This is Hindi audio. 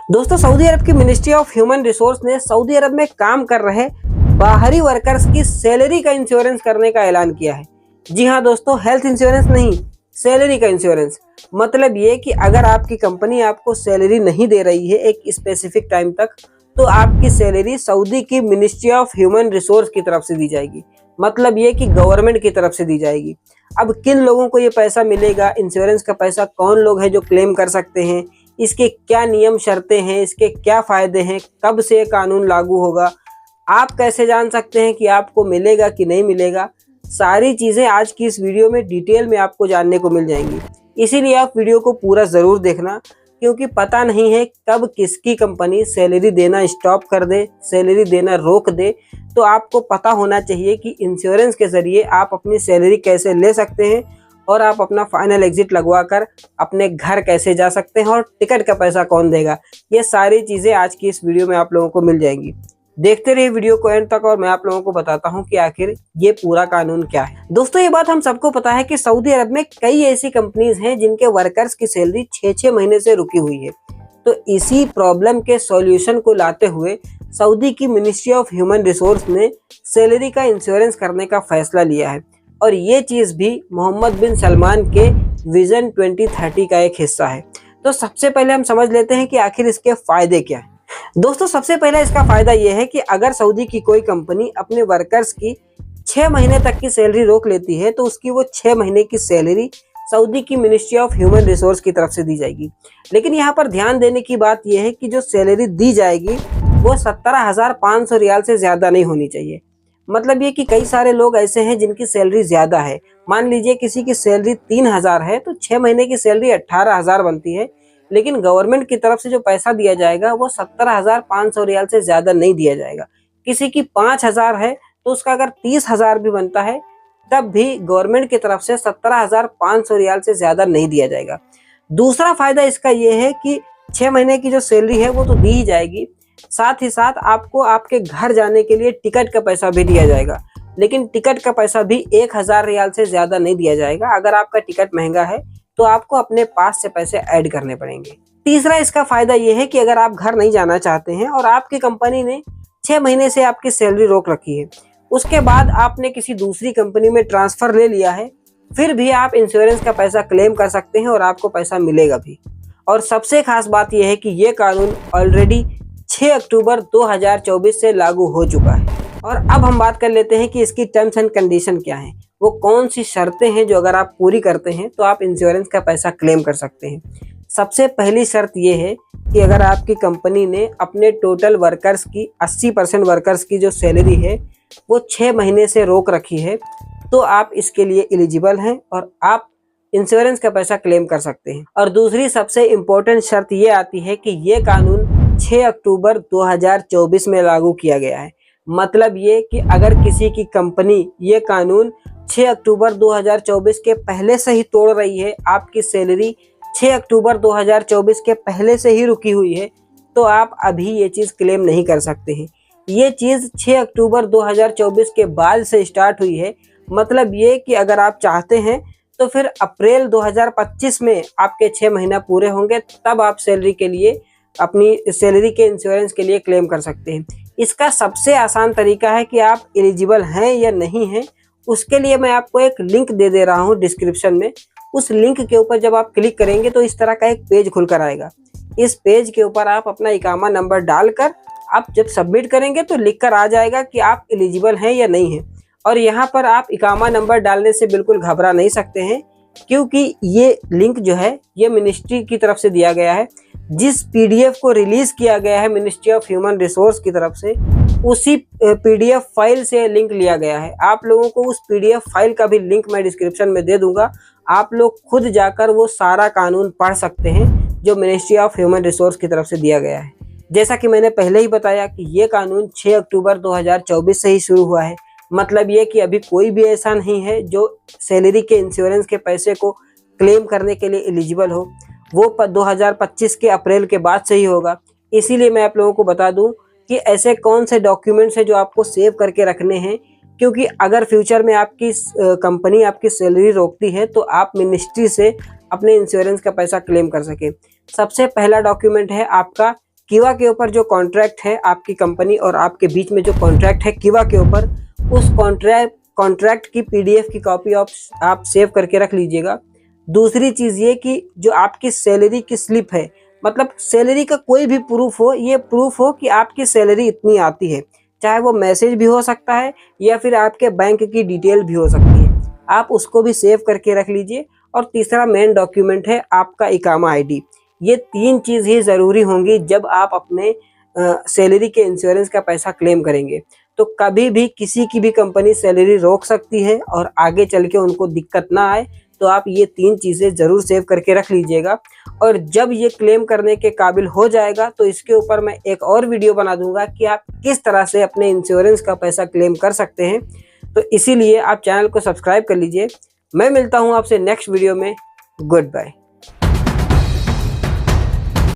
दोस्तों, सऊदी अरब की मिनिस्ट्री ऑफ ह्यूमन रिसोर्स ने सऊदी अरब में काम कर रहे बाहरी वर्कर्स की सैलरी का इंश्योरेंस करने का ऐलान किया है। जी हाँ दोस्तों, हेल्थ इंश्योरेंस नहीं, सैलरी का इंश्योरेंस। मतलब ये कि अगर आपकी कंपनी आपको सैलरी नहीं दे रही है एक स्पेसिफिक टाइम तक, तो आपकी सैलरी सऊदी की मिनिस्ट्री ऑफ ह्यूमन रिसोर्स की तरफ से दी जाएगी। मतलब ये कि गवर्नमेंट की तरफ से दी जाएगी। अब किन लोगों को ये पैसा मिलेगा, इंश्योरेंस का पैसा कौन लोग हैं जो क्लेम कर सकते हैं, इसके क्या नियम शर्तें हैं, इसके क्या फ़ायदे हैं, कब से ये कानून लागू होगा, आप कैसे जान सकते हैं कि आपको मिलेगा कि नहीं मिलेगा, सारी चीज़ें आज की इस वीडियो में डिटेल में आपको जानने को मिल जाएंगी। इसीलिए आप वीडियो को पूरा ज़रूर देखना, क्योंकि पता नहीं है कब किसकी कंपनी सैलरी देना स्टॉप कर दे, सैलरी देना रोक दे। तो आपको पता होना चाहिए कि इंश्योरेंस के ज़रिए आप अपनी सैलरी कैसे ले सकते हैं और आप अपना फाइनल एग्जिट लगवा कर अपने घर कैसे जा सकते हैं और टिकट का पैसा कौन देगा। ये सारी चीज़ें आज की इस वीडियो में आप लोगों को मिल जाएंगी। देखते रहिए वीडियो को एंड तक और मैं आप लोगों को बताता हूं कि आखिर ये पूरा कानून क्या है। दोस्तों, ये बात हम सबको पता है कि सऊदी अरब में कई ऐसी कंपनीज हैं जिनके वर्कर्स की सैलरी 6-6 महीने से रुकी हुई है। तो इसी प्रॉब्लम के सॉल्यूशन को लाते हुए सऊदी की मिनिस्ट्री ऑफ ह्यूमन रिसोर्स ने सैलरी का इंश्योरेंस करने का फैसला लिया है। और ये चीज़ भी मोहम्मद बिन सलमान के विजन 2030 का एक हिस्सा है। तो सबसे पहले हम समझ लेते हैं कि आखिर इसके फ़ायदे क्या हैं। दोस्तों, सबसे पहले इसका फ़ायदा ये है कि अगर सऊदी की कोई कंपनी अपने वर्कर्स की 6 महीने तक की सैलरी रोक लेती है, तो उसकी वो 6 महीने की सैलरी सऊदी की मिनिस्ट्री ऑफ ह्यूमन रिसोर्स की तरफ से दी जाएगी। लेकिन यहाँ पर ध्यान देने की बात यह है कि जो सैलरी दी जाएगी वो 17,500 रियाल से ज़्यादा नहीं होनी चाहिए। मतलब ये कि कई सारे लोग ऐसे हैं जिनकी सैलरी ज़्यादा है। मान लीजिए किसी की सैलरी 3,000 है, तो 6 महीने की सैलरी 18,000 बनती है। लेकिन गवर्नमेंट की तरफ से जो पैसा दिया जाएगा वो 17,500 रियाल से ज़्यादा नहीं दिया जाएगा। किसी की 5,000 है, तो उसका अगर 30,000 भी बनता है, तब भी गवर्नमेंट की तरफ से 17,500 रियाल से ज़्यादा नहीं दिया जाएगा। दूसरा फ़ायदा इसका ये है कि 6 महीने की जो सैलरी है वो तो दी ही जाएगी, साथ ही साथ आपको आपके घर जाने के लिए टिकट का पैसा भी दिया जाएगा। लेकिन टिकट का पैसा भी 1,000 रियाल से ज़्यादा नहीं दिया जाएगा। अगर आपका टिकट महंगा है तो आपको अपने पास से पैसे ऐड करने पड़ेंगे। तीसरा इसका फ़ायदा ये है कि अगर आप घर नहीं जाना चाहते हैं और आपकी कंपनी ने 6 महीने से आपकी सैलरी रोक रखी है, उसके बाद आपने किसी दूसरी कंपनी में ट्रांसफ़र ले लिया है, फिर भी आप इंश्योरेंस का पैसा क्लेम कर सकते हैं और आपको पैसा मिलेगा भी। और सबसे खास बात यह है कि ये कानून ऑलरेडी 6 अक्टूबर 2024 से लागू हो चुका है। और अब हम बात कर लेते हैं कि इसकी टर्म्स एंड कंडीशन क्या हैं, वो कौन सी शर्तें हैं जो अगर आप पूरी करते हैं तो आप इंश्योरेंस का पैसा क्लेम कर सकते हैं। सबसे पहली शर्त ये है कि अगर आपकी कंपनी ने अपने टोटल वर्कर्स की 80% वर्कर्स की जो सैलरी है वो 6 महीने से रोक रखी है, तो आप इसके लिए एलिजिबल हैं और आप इंश्योरेंस का पैसा क्लेम कर सकते हैं। और दूसरी सबसे इम्पोर्टेंट शर्त ये आती है कि ये कानून 6 अक्टूबर 2024 में लागू किया गया है। मतलब ये कि अगर किसी की कंपनी ये कानून 6 अक्टूबर 2024 के पहले से ही तोड़ रही है, आपकी सैलरी 6 अक्टूबर 2024 के पहले से ही रुकी हुई है, तो आप अभी ये चीज़ क्लेम नहीं कर सकते हैं। ये चीज़ 6 अक्टूबर 2024 के बाद से स्टार्ट हुई है। मतलब ये कि अगर आप चाहते हैं तो फिर अप्रैल 2025 में आपके 6 महीना पूरे होंगे, तब आप सैलरी के लिए अपनी सैलरी के इंश्योरेंस के लिए क्लेम कर सकते हैं। इसका सबसे आसान तरीका है कि आप एलिजिबल हैं या नहीं हैं, उसके लिए मैं आपको एक लिंक दे दे रहा हूं डिस्क्रिप्शन में। उस लिंक के ऊपर जब आप क्लिक करेंगे तो इस तरह का एक पेज खुलकर आएगा। इस पेज के ऊपर आप अपना इकामा नंबर डालकर आप जब सबमिट करेंगे तो लिख कर आ जाएगा कि आप एलिजिबल हैं या नहीं हैं। और यहाँ पर आप इकामा नंबर डालने से बिल्कुल घबरा नहीं सकते हैं, क्योंकि ये लिंक जो है ये मिनिस्ट्री की तरफ से दिया गया है। जिस पीडीएफ को रिलीज़ किया गया है मिनिस्ट्री ऑफ ह्यूमन रिसोर्स की तरफ से, उसी पीडीएफ फाइल से लिंक लिया गया है। आप लोगों को उस पीडीएफ फाइल का भी लिंक मैं डिस्क्रिप्शन में दे दूंगा। आप लोग खुद जाकर वो सारा कानून पढ़ सकते हैं जो मिनिस्ट्री ऑफ ह्यूमन रिसोर्स की तरफ से दिया गया है। जैसा कि मैंने पहले ही बताया कि ये कानून 6 अक्टूबर 2024 से ही शुरू हुआ है। मतलब ये कि अभी कोई भी ऐसा नहीं है जो सैलरी के इंश्योरेंस के पैसे को क्लेम करने के लिए एलिजिबल हो, वो 2025 के अप्रैल के बाद से ही होगा। इसीलिए मैं आप लोगों को बता दूं कि ऐसे कौन से डॉक्यूमेंट्स हैं जो आपको सेव करके रखने हैं, क्योंकि अगर फ्यूचर में आपकी कंपनी आपकी सैलरी रोकती है तो आप मिनिस्ट्री से अपने इंश्योरेंस का पैसा क्लेम कर सकें। सबसे पहला डॉक्यूमेंट है आपका किवा के ऊपर जो कॉन्ट्रैक्ट है आपकी कंपनी और आपके बीच में जो कॉन्ट्रैक्ट है किवा के ऊपर, उस कॉन्ट्रैक्ट की पीडीएफ की कॉपी आप सेव करके रख लीजिएगा। दूसरी चीज़ ये कि जो आपकी सैलरी की स्लिप है, मतलब सैलरी का कोई भी प्रूफ हो, ये प्रूफ हो कि आपकी सैलरी इतनी आती है, चाहे वो मैसेज भी हो सकता है या फिर आपके बैंक की डिटेल भी हो सकती है, आप उसको भी सेव करके रख लीजिए। और तीसरा मेन डॉक्यूमेंट है आपका इकामा आईडी। ये 3 चीज़ ही ज़रूरी होंगी जब आप अपने सैलरी के इंश्योरेंस का पैसा क्लेम करेंगे। तो कभी भी किसी की भी कंपनी सैलरी रोक सकती है और आगे चल के उनको दिक्कत ना आए, तो आप ये 3 चीज़ें ज़रूर सेव करके रख लीजिएगा। और जब ये क्लेम करने के काबिल हो जाएगा तो इसके ऊपर मैं एक और वीडियो बना दूंगा कि आप किस तरह से अपने इंश्योरेंस का पैसा क्लेम कर सकते हैं। तो इसीलिए आप चैनल को सब्सक्राइब कर लीजिए। मैं मिलता हूँ आपसे नेक्स्ट वीडियो में। Good bye.